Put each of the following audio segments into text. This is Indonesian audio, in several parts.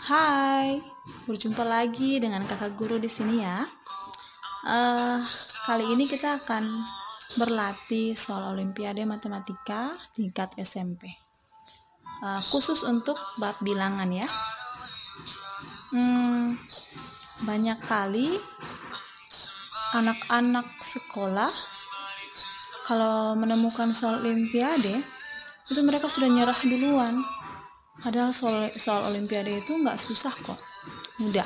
Hai, berjumpa lagi dengan kakak guru di sini ya. Kali ini kita akan berlatih soal Olimpiade Matematika tingkat SMP, khusus untuk bab bilangan ya. Banyak kali anak-anak sekolah kalau menemukan soal Olimpiade itu mereka sudah nyerah duluan. Padahal soal Olimpiade itu nggak susah kok, mudah.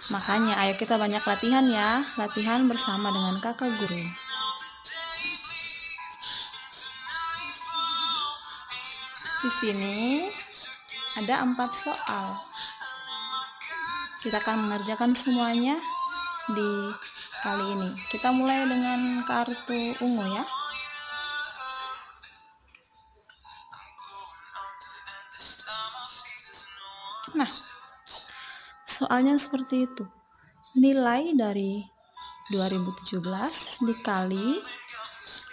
Makanya ayo kita banyak latihan ya, latihan bersama dengan kakak guru. Di sini ada 4 soal. Kita akan mengerjakan semuanya di kali ini. Kita mulai dengan kartu ungu ya. Nah, soalnya seperti itu. Nilai dari 2017 dikali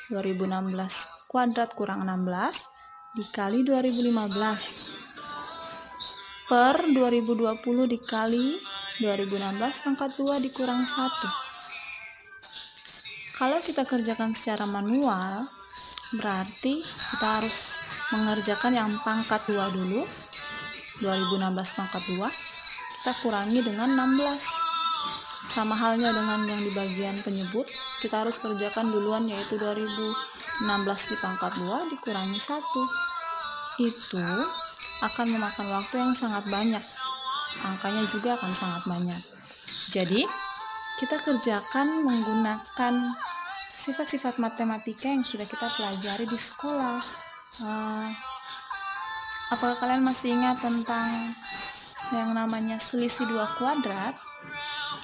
2016 kuadrat kurang 16 dikali 2015 per 2020 dikali 2016 pangkat 2 dikurang 1. Kalau kita kerjakan secara manual, berarti kita harus mengerjakan yang pangkat 2 dulu. 2016 pangkat 2 kita kurangi dengan 16. Sama halnya dengan yang di bagian penyebut, kita harus kerjakan duluan, yaitu 2016 di pangkat 2 dikurangi 1. Itu akan memakan waktu yang sangat banyak, angkanya juga akan sangat banyak. Jadi kita kerjakan menggunakan sifat-sifat matematika yang sudah kita pelajari di sekolah. Apakah kalian masih ingat tentang yang namanya selisih 2 kuadrat?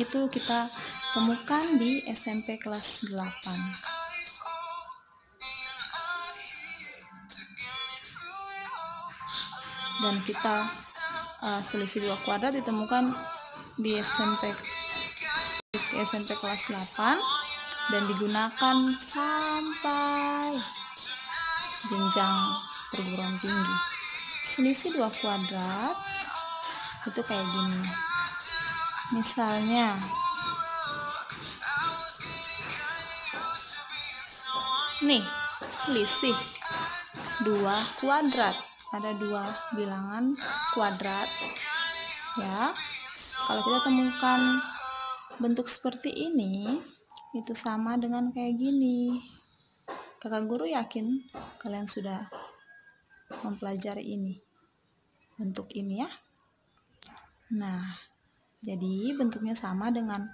Itu kita temukan di SMP kelas 8. Dan kita selisih 2 kuadrat ditemukan di SMP kelas 8 dan digunakan sampai jenjang perguruan tinggi. Selisih 2 kuadrat itu kayak gini. Misalnya nih, selisih 2 kuadrat. Ada 2 bilangan kuadrat ya. Kalau kita temukan bentuk seperti ini, itu sama dengan kayak gini. Kakak guru yakin kalian sudah mempelajari ini, bentuk ini ya. Nah, jadi bentuknya sama dengan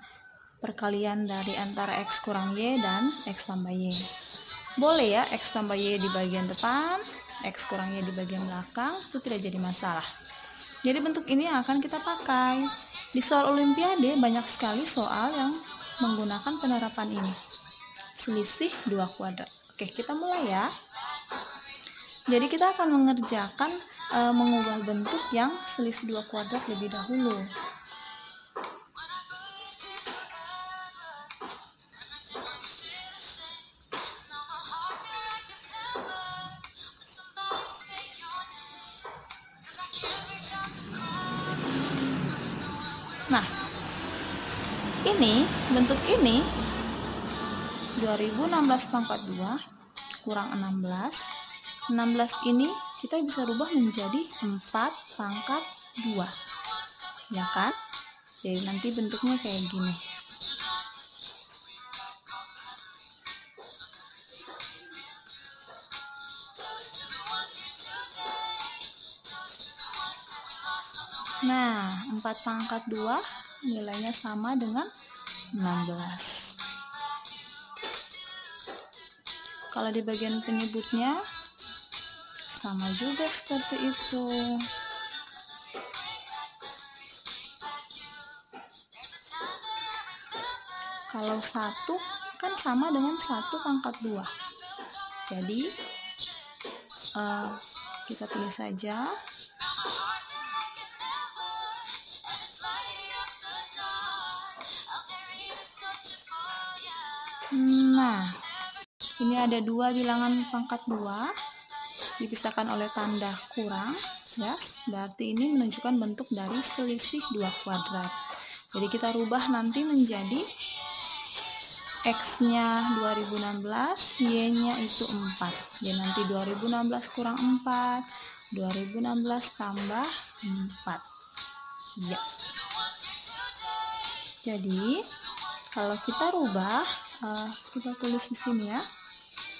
perkalian dari antara X kurang Y dan X tambah Y. Boleh ya X tambah Y di bagian depan, X kurang Y di bagian belakang, itu tidak jadi masalah. Jadi bentuk ini yang akan kita pakai. Di soal Olimpiade banyak sekali soal yang menggunakan penerapan ini. Selisih 2 kuadrat. Oke, kita mulai ya. Jadi kita akan mengerjakan mengubah bentuk yang selisih 2 kuadrat lebih dahulu. Nah, ini bentuk ini 2016 pangkat 2 kurang 16. 16 ini kita bisa rubah menjadi 4 pangkat 2, ya kan? Jadi nanti bentuknya kayak gini. Nah, 4 pangkat 2 nilainya sama dengan 16. Kalau di bagian penyebutnya sama juga seperti itu. Kalau 1 kan sama dengan 1 pangkat 2. Jadi kita tulis saja. Nah, ini ada 2 bilangan pangkat 2 dipisahkan oleh tanda kurang. Ya, berarti ini menunjukkan bentuk dari selisih 2 kuadrat. Jadi kita rubah nanti menjadi X-nya 2016, Y-nya itu 4. Jadi nanti 2016 kurang 4, 2016 tambah 4. Ya. Jadi kalau kita rubah, kita tulis di sini ya.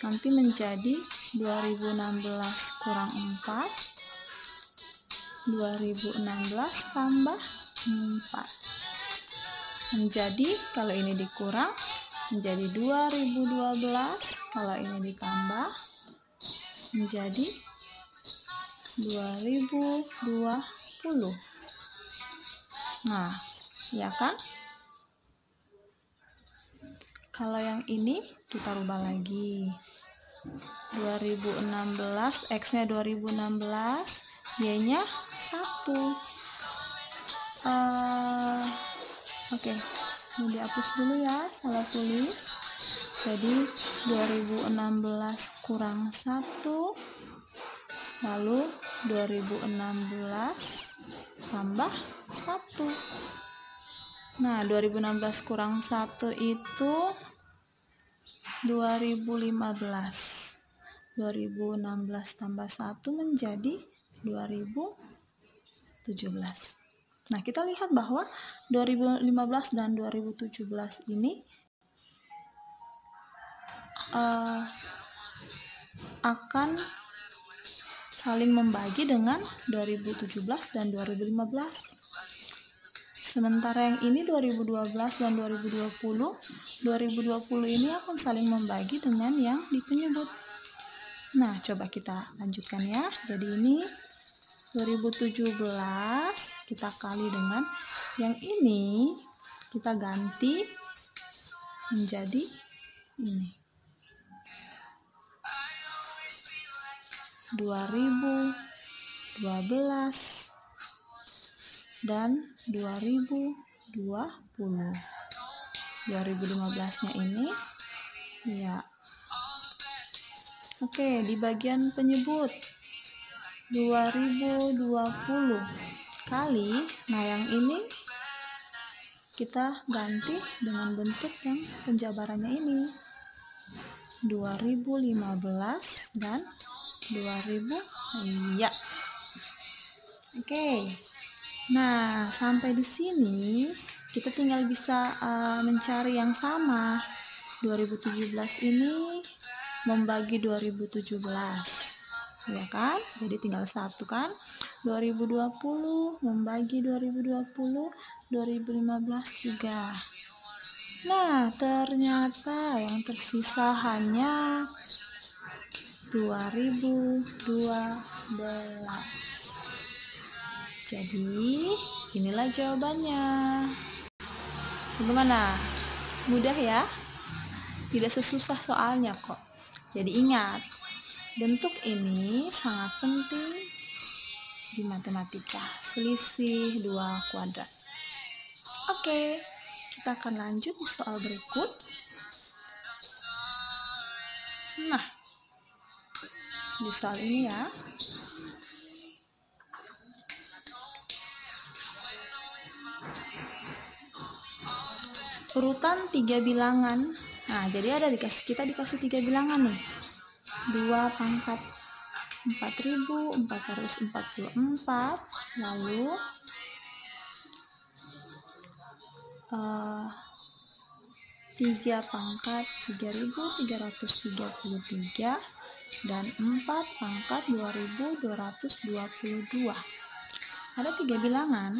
Nanti menjadi 2016 kurang 4, 2016 tambah 4. Menjadi, kalau ini dikurang, menjadi 2012, kalau ini ditambah, menjadi 2020. Nah, ya kan? Kalau yang ini kita rubah lagi. 2016, X-nya 2016, Y-nya 1. Oke, ini dihapus dulu ya, salah tulis. Jadi 2016 kurang 1, lalu 2016 tambah 1. Nah, 2016 kurang 1 itu 2015. 2016 tambah 1 menjadi 2017. Nah, kita lihat bahwa 2015 dan 2017 ini akan saling membagi dengan 2017 dan 2015. Sementara yang ini 2012 dan 2020, 2020 ini akan saling membagi dengan yang di penyebut. Nah, coba kita lanjutkan ya. Jadi ini 2017 kita kali dengan yang ini, kita ganti menjadi ini. 2012 dan 2020. 2015-nya ini ya. Oke, di bagian penyebut 2020 kali, nah yang ini kita ganti dengan bentuk yang penjabarannya ini 2015 dan 2000. Iya. Oke. Nah, sampai di sini kita tinggal bisa mencari yang sama. 2017 ini membagi 2017. Ya kan? Jadi tinggal satu kan? 2020 membagi 2020, 2015 juga. Nah, ternyata yang tersisa hanya 2012. Jadi, inilah jawabannya. Bagaimana? Mudah ya? Tidak sesusah soalnya kok. Jadi ingat, bentuk ini sangat penting di matematika. Selisih 2 kuadrat. Oke, kita akan lanjut di soal berikut. Nah, di soal ini ya. Urutan 3 bilangan. Nah, jadi kita dikasih 3 bilangan nih. 2 pangkat 4.444, lalu 3 pangkat 3.333 dan 4 pangkat 2.222. Ada 3 bilangan.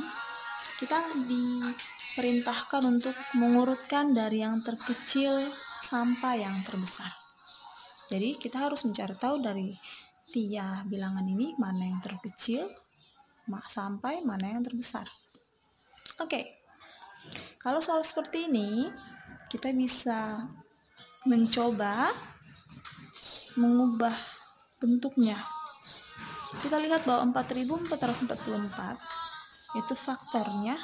Kita diperintahkan untuk mengurutkan dari yang terkecil sampai yang terbesar. Jadi kita harus mencari tahu dari 3 bilangan ini mana yang terkecil sampai mana yang terbesar. Oke. Kalau soal seperti ini, kita bisa mencoba mengubah bentuknya. Kita lihat bahwa 4.444 itu faktornya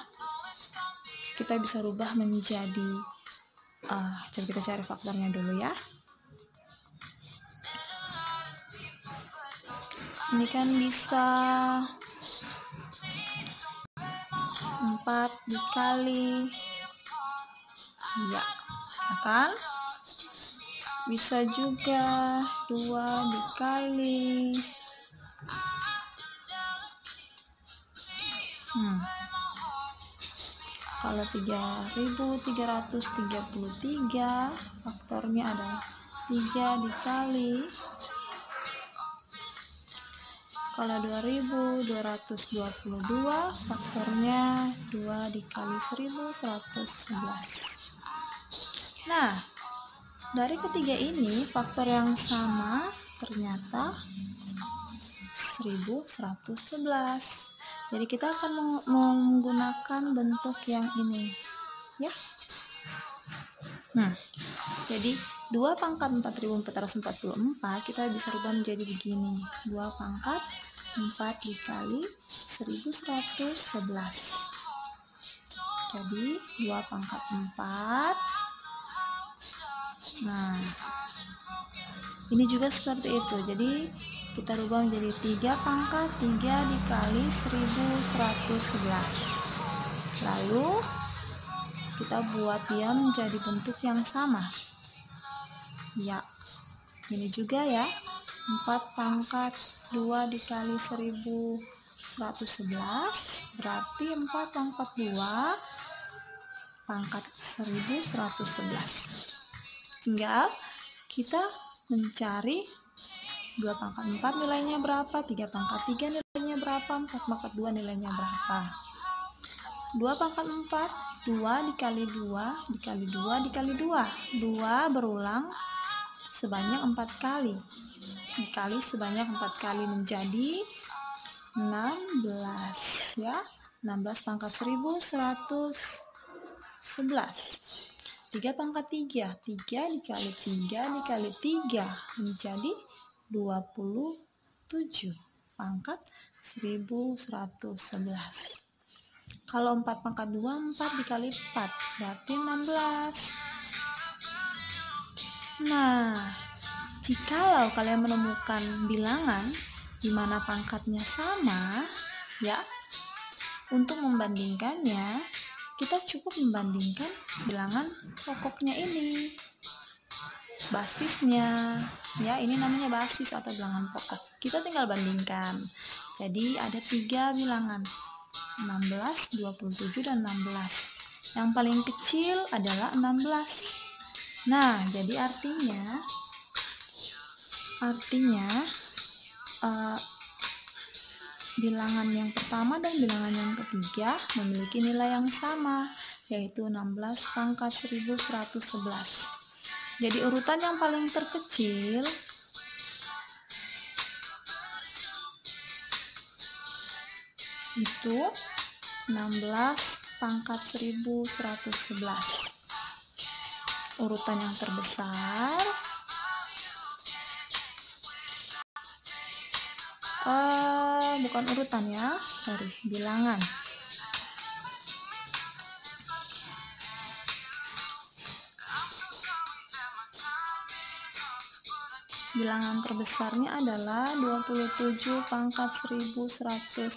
kita bisa rubah menjadi coba kita cari faktornya dulu ya. Ini kan bisa 4 dikali. Ya, kan? Bisa juga 2 dikali. Kalau 3.333 faktornya adalah 3 dikali. Kalau 2.222 faktornya 2 dikali 1.111. Nah, dari ketiga ini faktor yang sama ternyata 1.111. Jadi kita akan menggunakan bentuk yang ini, ya. Jadi 2 pangkat 4.444 kita bisa rubah menjadi begini. 2 pangkat 4 dikali 1.111. Jadi 2 pangkat 4. Nah, ini juga seperti itu. Jadi kita rubah menjadi 3 pangkat 3 dikali 1.111. Lalu kita buat dia menjadi bentuk yang sama. Ya, ini juga ya. 4 pangkat 2 dikali 1.111 berarti 4 pangkat 2 pangkat 1.111. Tinggal kita mencari 2 pangkat 4 nilainya berapa, 3 pangkat 3 nilainya berapa, 4 pangkat 2 nilainya berapa. 2 pangkat 4, 2 dikali 2 dikali 2 dikali 2. 2 berulang sebanyak 4 kali. Dikali sebanyak 4 kali menjadi 16 ya. 16 pangkat 1.111. 3 pangkat 3, 3 dikali 3 dikali 3 menjadi 27 pangkat 1.111. Kalau 4 pangkat 2, 4 dikali 4 berarti 16. Nah, jikalau kalian menemukan bilangan di mana pangkatnya sama, ya, untuk membandingkannya, kita cukup membandingkan bilangan pokoknya ini, basisnya, ya, ini namanya basis atau bilangan pokok. Kita tinggal bandingkan. Jadi ada 3 bilangan, 16, 27, dan 16. Yang paling kecil adalah 16. Nah, jadi artinya bilangan yang pertama dan bilangan yang ketiga memiliki nilai yang sama, yaitu 16 pangkat 1.111. Jadi urutan yang paling terkecil itu 16 pangkat 1.111. Urutan yang terbesar bukan urutan ya, bilangan. Bilangan terbesarnya adalah 27 pangkat 1.111.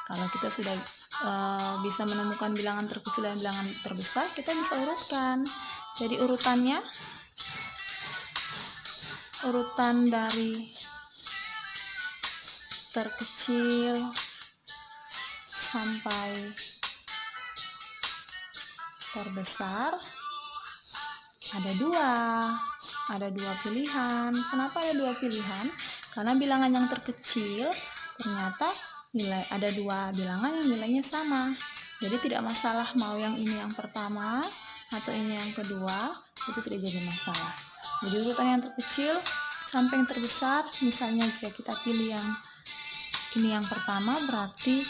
Kalau kita sudah bisa menemukan bilangan terkecil dan bilangan terbesar, kita bisa urutkan. Jadi urutannya, urutan dari terkecil sampai terbesar ada dua pilihan. Kenapa ada 2 pilihan? Karena bilangan yang terkecil ternyata ada 2 bilangan yang nilainya sama. Jadi tidak masalah mau yang ini yang pertama atau ini yang kedua, itu tidak jadi masalah. Jadi urutan yang terkecil sampai yang terbesar, misalnya jika kita pilih yang ini yang pertama, berarti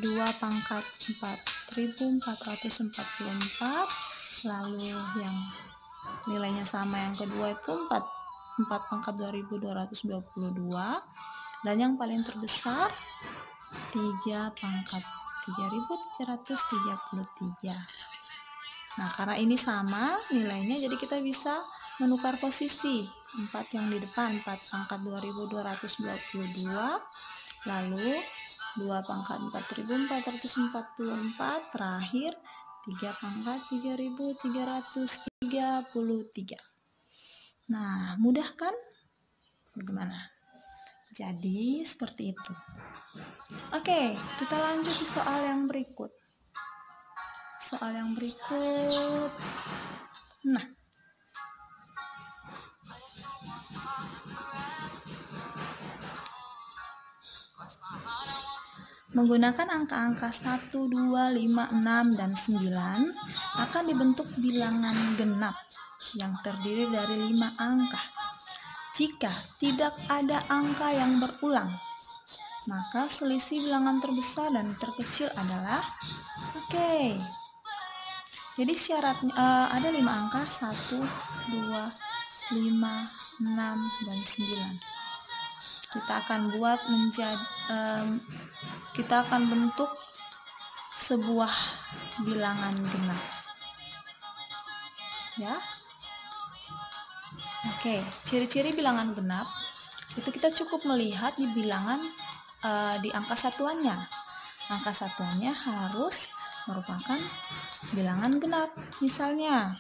2 pangkat 4.444, lalu yang nilainya sama yang kedua itu 4 pangkat 2.222, dan yang paling terbesar 3 pangkat 3.333. Nah, karena ini sama nilainya, jadi kita bisa menukar posisi. 4 yang di depan 4 pangkat 2.222, Lalu 2 pangkat 4.444, terakhir 3 pangkat 3.333. Nah, mudah kan? Bagaimana? Jadi seperti itu. Oke, kita lanjut di soal yang berikut. Nah, menggunakan angka-angka 1, 2, 5, 6, dan 9 akan dibentuk bilangan genap yang terdiri dari 5 angka. Jika tidak ada angka yang berulang, maka selisih bilangan terbesar dan terkecil adalah jadi syaratnya ada 5 angka 1, 2, 5, 6, dan 9. Kita akan bentuk sebuah bilangan genap. Ya. Ciri-ciri bilangan genap itu kita cukup melihat di bilangan di angka satuannya. Angka satuannya harus merupakan bilangan genap. Misalnya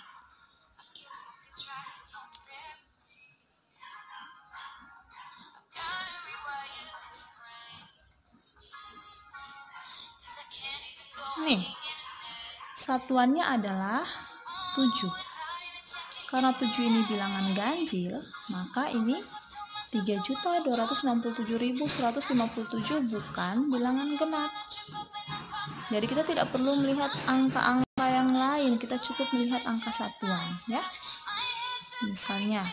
nih, satuannya adalah 7. Karena 7 ini bilangan ganjil, maka ini 3.267.157 bukan bilangan genap. Jadi kita tidak perlu melihat angka-angka yang lain, kita cukup melihat angka satuan, ya. Misalnya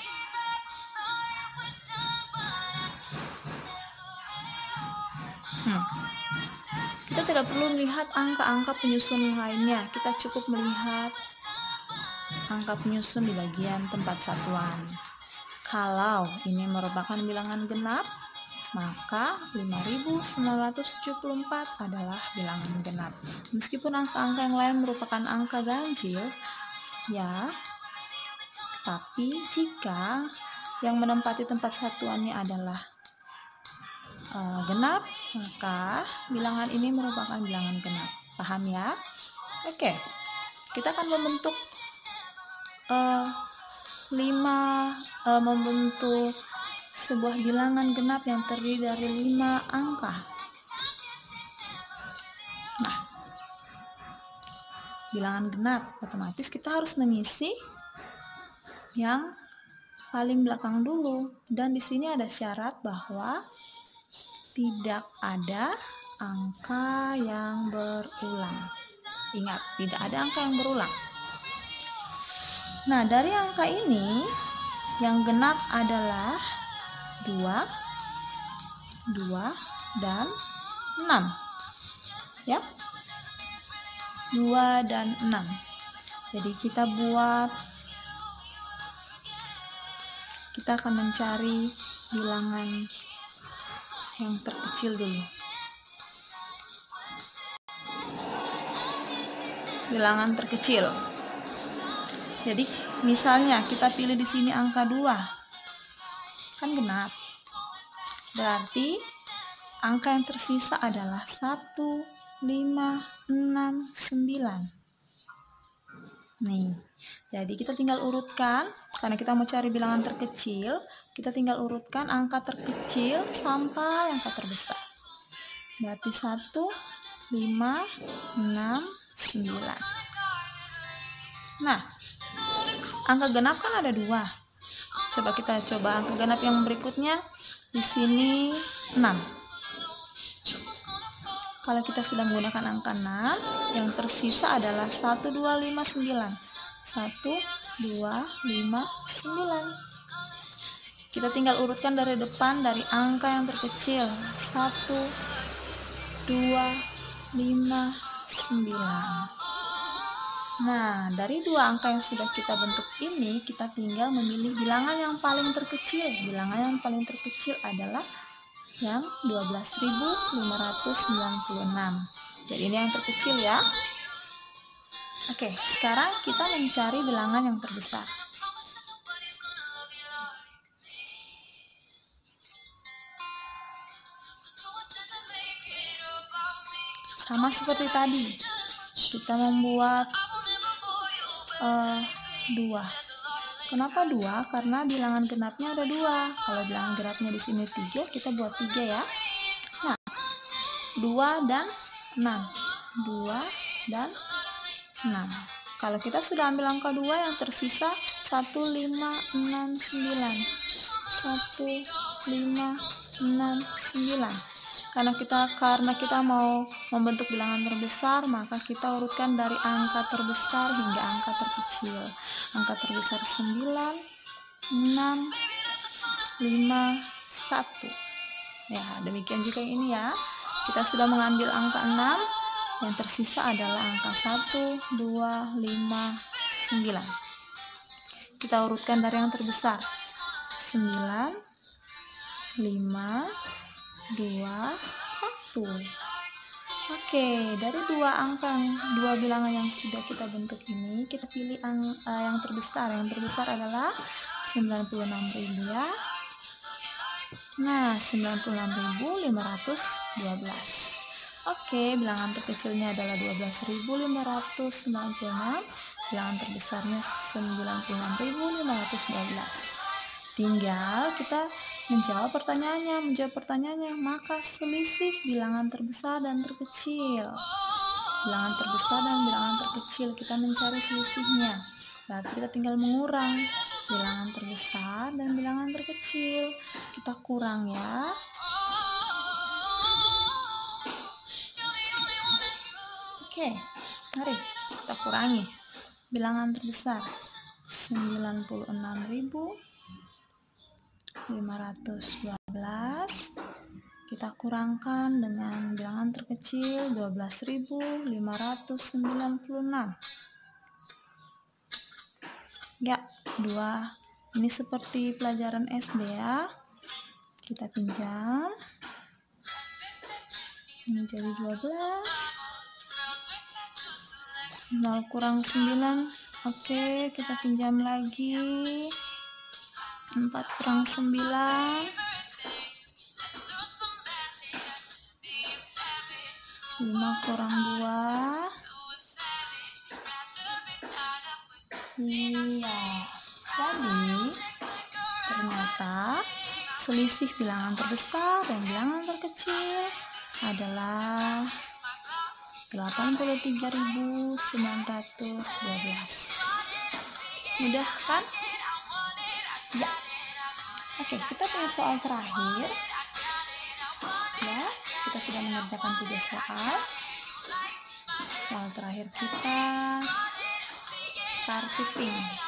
kita tidak perlu melihat angka-angka penyusun lainnya, kita cukup melihat angka penyusun di bagian tempat satuan. Kalau ini merupakan bilangan genap, maka 5.974 adalah bilangan genap. Meskipun angka-angka yang lain merupakan angka ganjil, ya, tapi jika yang menempati tempat satuannya adalah genap, maka bilangan ini merupakan bilangan genap. Paham ya? Oke, kita akan membentuk membentuk sebuah bilangan genap yang terdiri dari 5 angka. Nah, bilangan genap otomatis kita harus mengisi yang paling belakang dulu, dan di sini ada syarat bahwa tidak ada angka yang berulang. Ingat, tidak ada angka yang berulang. Nah, dari angka ini yang genap adalah 2, 2, dan 6. Ya. 2 dan 6. Jadi kita akan mencari bilangan yang terkecil dulu. Bilangan terkecil. Jadi misalnya kita pilih di sini angka 2. Kan genap. Berarti angka yang tersisa adalah 1, 5, 6, 9. Nih. Jadi kita tinggal urutkan, karena kita mau cari bilangan terkecil, kita tinggal urutkan angka terkecil sampai angka terbesar. Berarti 1, 5, 6, 9. Nah, angka genap kan ada 2. Kita coba angka genap yang berikutnya. Di sini 6. Kalau kita sudah menggunakan angka 6, yang tersisa adalah 1, 2, 5, 9. 1, 2, 5, 9. Kita tinggal urutkan dari depan, dari angka yang terkecil. 1, 2, 5, 9. Nah, dari 2 angka yang sudah kita bentuk ini, kita tinggal memilih bilangan yang paling terkecil. Bilangan yang paling terkecil adalah yang 12.596. Jadi ini yang terkecil ya. Oke, sekarang kita mencari bilangan yang terbesar. sama seperti tadi, kita membuat 2. Kenapa 2? Karena bilangan genapnya ada 2. Kalau bilangan genapnya di sini 3, kita buat 3 ya. Nah, 2 dan 6. 2 dan 6. Kalau kita sudah ambil angka 2, yang tersisa 1, 5, 6, 9. 1, 5, 6, 9. Karena kita mau membentuk bilangan terbesar, maka kita urutkan dari angka terbesar hingga angka terkecil. Angka terbesar 9, 6, 5, 1. Ya, demikian juga ini ya. Kita sudah mengambil angka 6, yang tersisa adalah angka 1, 2, 5, 9. Kita urutkan dari yang terbesar. 9, 5, 2, 1. Oke, dari dua bilangan yang sudah kita bentuk ini, kita pilih yang terbesar. Yang terbesar adalah 96.000 ya. Nah, 96.512. Oke, bilangan terkecilnya adalah 12.596. Bilangan terbesarnya 96.512. Tinggal kita menjawab pertanyaannya, maka selisih bilangan terbesar dan terkecil. Bilangan terbesar dan bilangan terkecil, kita mencari selisihnya. Berarti kita tinggal mengurang bilangan terbesar dan bilangan terkecil. Kita kurang ya. Oke, mari kita kurangi. Bilangan terbesar 96.512 kita kurangkan dengan bilangan terkecil 12.596. Ya, 2. Ini seperti pelajaran SD ya. Kita pinjam menjadi 12. 0 kurang 9. Oke, kita pinjam lagi. 4 kurang 9. 5 kurang 2. Iya. Jadi, ternyata selisih bilangan terbesar dan bilangan terkecil adalah 83.912. Mudah kan? Ya. Oke, kita punya soal terakhir. Ya, kita sudah mengerjakan 3 soal. Soal terakhir kita kartu pink.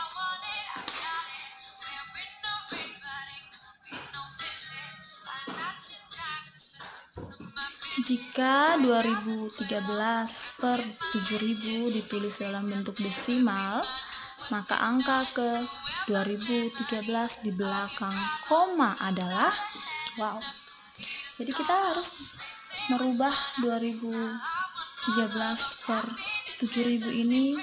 Jika 2013 per 7.000 ditulis dalam bentuk desimal, maka angka ke 2013 di belakang koma adalah Jadi kita harus merubah 2013 per 7.000 ini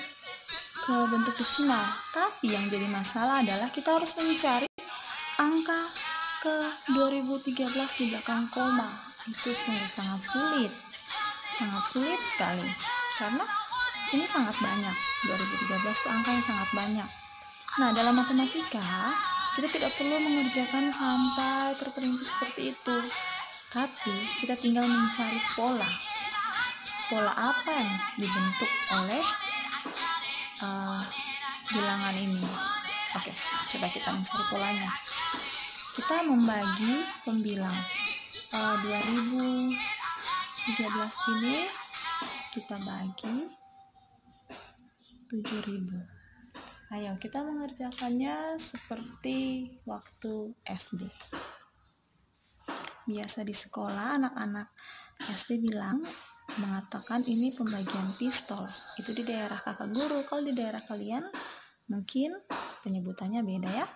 ke bentuk desimal. Tapi yang jadi masalah adalah kita harus mencari angka ke 2013 di belakang koma. Itu sungguh sangat sulit sekali, karena ini sangat banyak. 2013 itu angka yang sangat banyak. Nah, dalam matematika kita tidak perlu mengerjakan sampai terperinci seperti itu, tapi kita tinggal mencari pola apa yang dibentuk oleh bilangan ini. Oke, coba kita mencari polanya. Kita membagi pembilang 2013 ini kita bagi 7.000. Ayo kita mengerjakannya seperti waktu SD. Biasa di sekolah anak-anak SD mengatakan ini pembagian pistol. Itu di daerah kakak guru. Kalau di daerah kalian mungkin penyebutannya beda ya.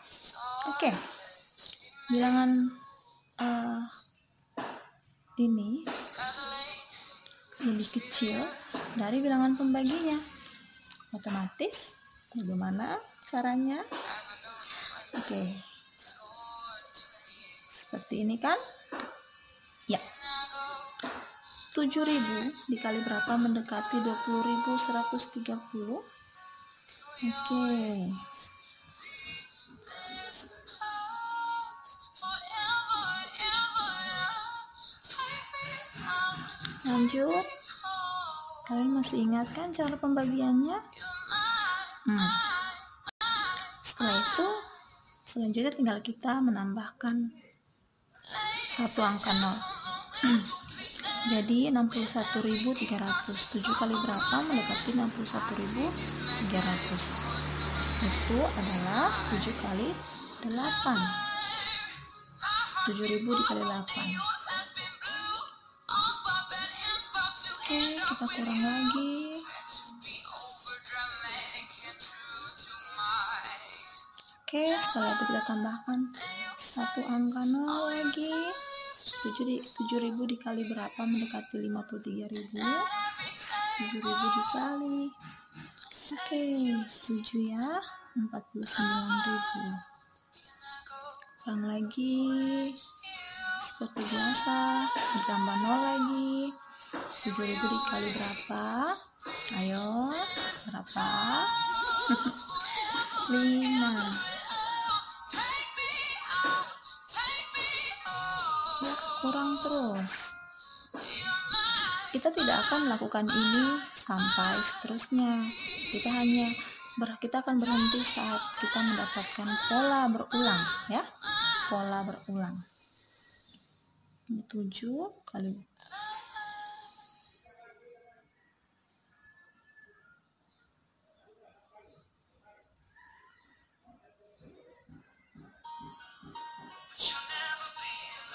Oke. Bilangan ini lebih kecil dari bilangan pembaginya. Otomatis bagaimana caranya? Oke. Seperti ini kan? Ya. 7.000 dikali berapa mendekati 20.130? Oke. Lanjut. Kalian masih ingat kan cara pembagiannya? Setelah itu, selanjutnya tinggal kita menambahkan satu angka 0. Jadi 61.300. 7 kali berapa mendekati 61.300? Itu adalah 7 kali 8. 7.000 dikali 8. Oke, kita kurang lagi. Oke, setelah itu kita tambahkan satu angka 0 lagi. 7.000 dikali berapa mendekati 53.000? 7.000 dikali. Oke, 7 ya, 49.000. Kurang lagi. Seperti biasa, ditambah 0 lagi. 7.000 dikali berapa? Ayo, berapa? 5. Ya, kurang terus. Kita tidak akan melakukan ini sampai seterusnya. Kita akan berhenti saat kita mendapatkan pola berulang, ya. Pola berulang. 7 kali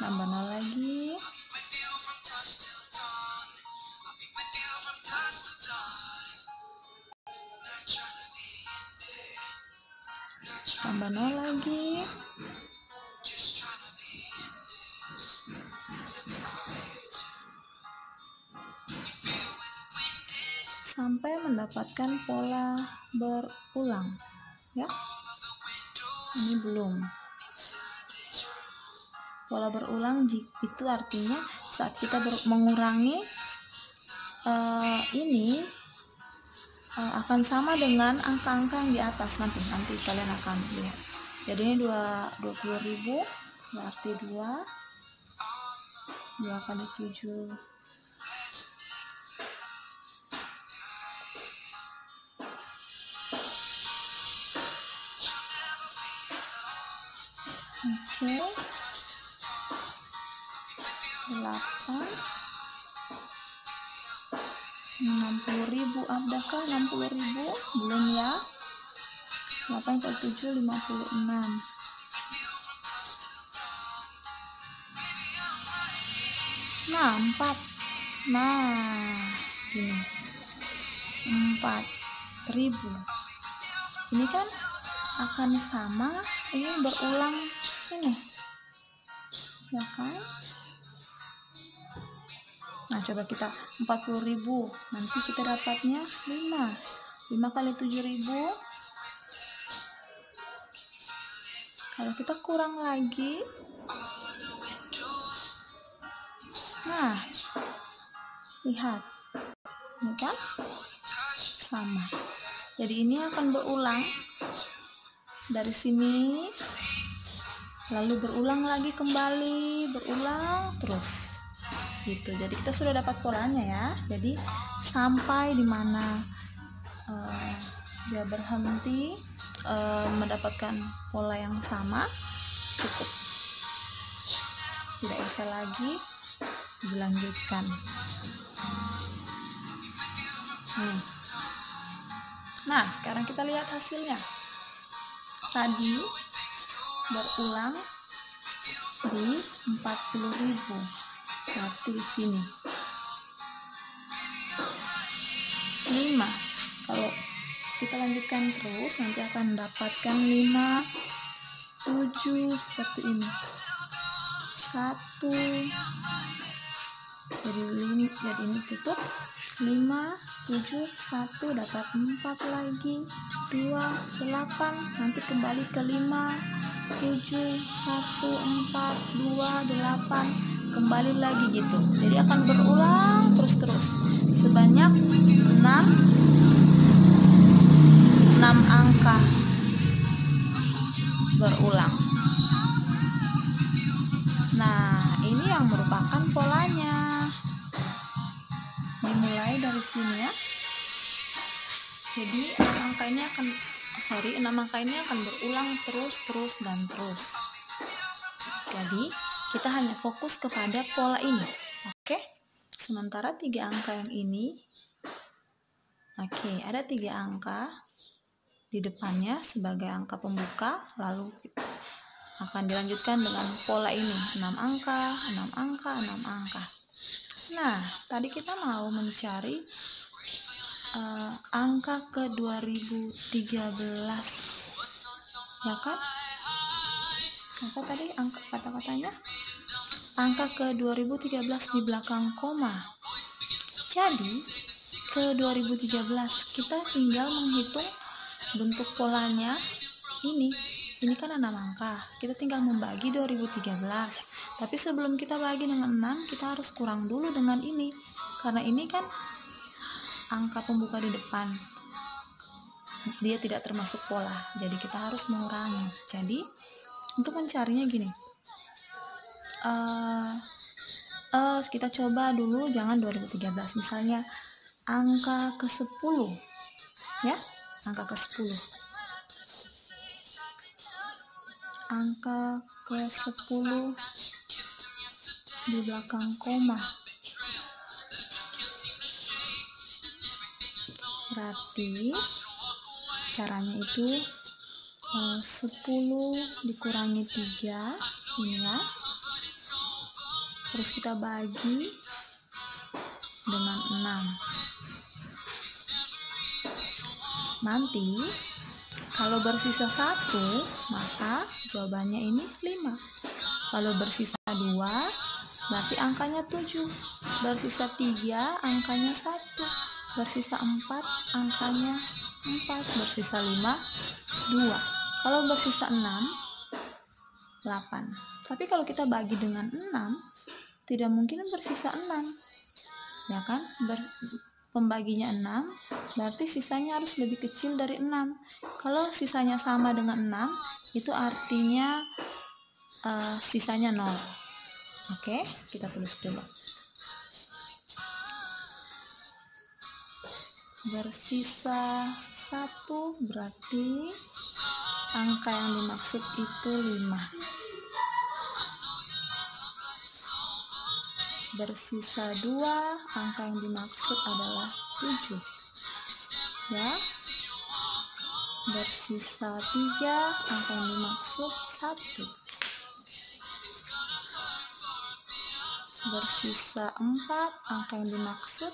tambah 0 lagi. Tambah 0 lagi. Sampai mendapatkan pola berulang, ya. Ini belum. Pola berulang itu artinya saat kita mengurangi ini akan sama dengan angka-angka yang di atas. Nanti kalian akan lihat. Jadi ini 20.000 berarti 2 kali 7. Oke. 8. 60.000, adakah 60.000? Belum ya. 8 kali 7 56. Nah, 4. Nah, ini 4.000. Ini kan akan sama, ini berulang ini, ya kan? Nah, coba kita 40.000, nanti kita dapatnya 5 kali 7.000. Kalau kita kurang lagi, nah, lihat, ini kan sama. Jadi ini akan berulang dari sini, lalu berulang lagi kembali, berulang terus. Gitu. Jadi kita sudah dapat polanya ya. Jadi sampai di mana dia berhenti mendapatkan pola yang sama, cukup. Tidak usah lagi dilanjutkan. Nah, sekarang kita lihat hasilnya. Tadi berulang di 40.000. Berarti di sini 5. Kalau kita lanjutkan terus, nanti akan mendapatkan 5, 7 seperti ini. 1. Jadi ini tutup. 5, 7, 1, dapat 4 lagi. 2, 8, nanti kembali ke 5, 7, 1, 4, 2, 8. Kembali lagi gitu. Jadi akan berulang sebanyak 6 angka berulang. Nah, ini yang merupakan polanya. Dimulai dari sini ya. Jadi 6 angka ini akan berulang terus dan terus. Jadi kita hanya fokus kepada pola ini. Oke. Sementara 3 angka yang ini, oke, ada 3 angka di depannya sebagai angka pembuka, lalu akan dilanjutkan dengan pola ini, 6 angka, 6 angka, 6 angka. Nah, tadi kita mau mencari angka ke 2013, ya kan? Apa tadi kata-katanya? Angka ke 2013 di belakang koma. Jadi ke 2013 kita tinggal menghitung bentuk polanya ini kan 6 angka, kita tinggal membagi 2013. Tapi sebelum kita bagi dengan 6, kita harus kurang dulu dengan ini, karena ini kan angka pembuka di depan, dia tidak termasuk pola, jadi kita harus mengurangi. Jadi untuk mencarinya gini, kita coba dulu jangan 2013, misalnya angka ke-10 ya, angka ke-10 di belakang koma. Berarti caranya itu 10 dikurangi 3 ini ya. Terus kita bagi dengan 6. Nanti kalau bersisa 1, maka jawabannya ini 5. Kalau bersisa 2, berarti angkanya 7. Bersisa 3, angkanya 1. Bersisa 4, angkanya 4. Bersisa 5, 2. Kalau bersisa 6, 8. Tapi kalau kita bagi dengan 6, tidak mungkin bersisa 6, ya kan? Pembaginya 6, berarti sisanya harus lebih kecil dari 6. Kalau sisanya sama dengan 6, itu artinya sisanya 0. Oke, kita tulis dulu. Bersisa 1 berarti angka yang dimaksud itu 5. Bersisa 2, angka yang dimaksud adalah 7 ya. Bersisa 3, angka yang dimaksud 1. Bersisa 4, angka yang dimaksud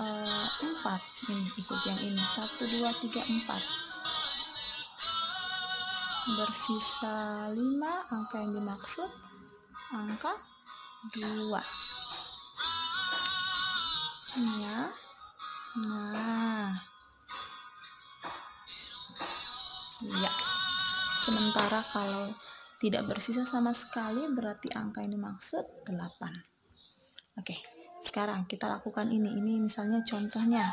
4. Ini ikut yang ini, 1, 2, 3, 4. Bersisa 5, angka yang dimaksud angka 2 ya. Nah ya, sementara kalau tidak bersisa sama sekali berarti angka yang dimaksud 8. Oke, sekarang kita lakukan ini misalnya contohnya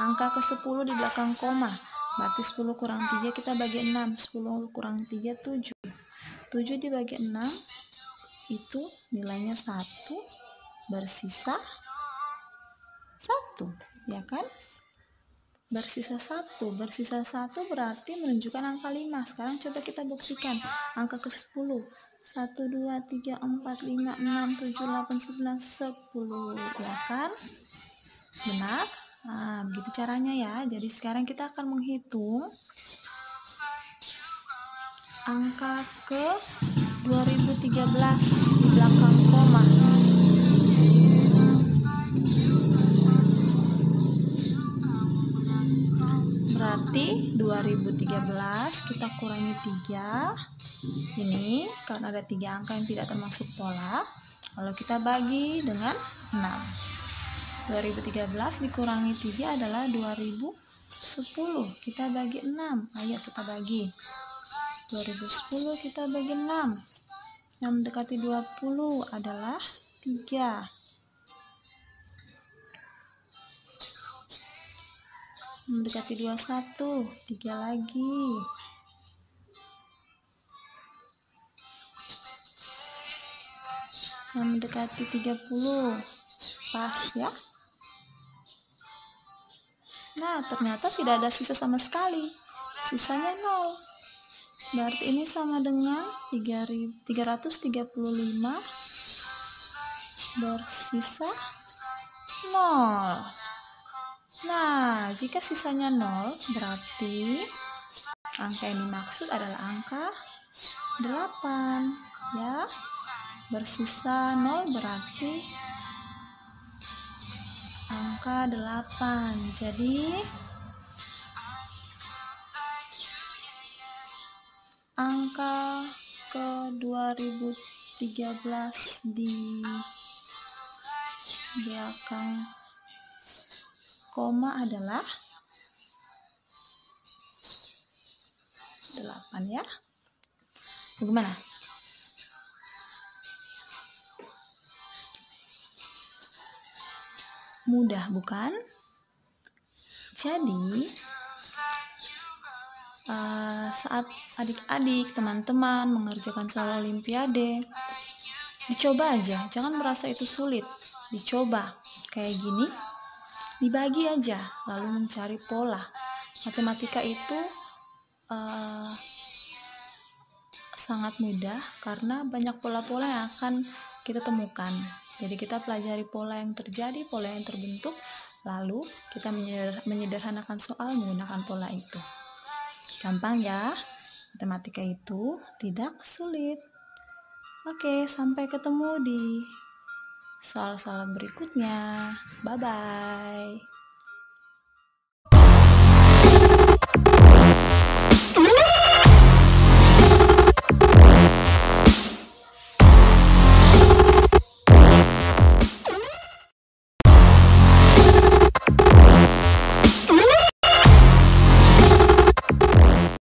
angka ke-10 di belakang koma, berarti 10 kurang 3 kita bagi 6. 10 kurang 3, 7. 7 dibagi 6 itu nilainya 1, bersisa 1 ya kan. Bersisa 1 berarti menunjukkan angka 5. Sekarang coba kita buktikan angka ke-10. 1, 2, 3, 4, 5, 6, 7, 8, 9, 10 ya kan, benar. Nah, begitu caranya ya. Jadi sekarang kita akan menghitung angka ke 2013 di belakang koma. Berarti 2013 kita kurangi 3. Ini karena ada 3 angka yang tidak termasuk pola. Lalu kita bagi dengan 6. 2013 dikurangi 3 adalah 2010. Kita bagi 6. Ayo kita bagi. 2010 kita bagi 6. Yang mendekati 20 adalah 3. mendekati 21, 3 lagi. Mendekati 30, pas ya. Nah, ternyata tidak ada sisa sama sekali, sisanya 0. Berarti ini sama dengan 335 bersisa 0. Nah, jika sisanya 0, berarti angka yang dimaksud adalah angka 8 ya. Bersisa 0 berarti angka 8. Jadi angka ke 2013 di belakang koma adalah 8 ya. Bagaimana? Mudah bukan? Jadi saat adik-adik, teman-teman mengerjakan soal olimpiade, dicoba aja, jangan merasa itu sulit. Dicoba kayak gini, dibagi aja, lalu mencari pola. Matematika itu sangat mudah karena banyak pola-pola yang akan kita temukan. Jadi kita pelajari pola yang terjadi, pola yang terbentuk, lalu kita menyederhanakan soal menggunakan pola itu. Gampang ya, matematika itu tidak sulit. Oke, sampai ketemu di soal-soal berikutnya. Bye-bye.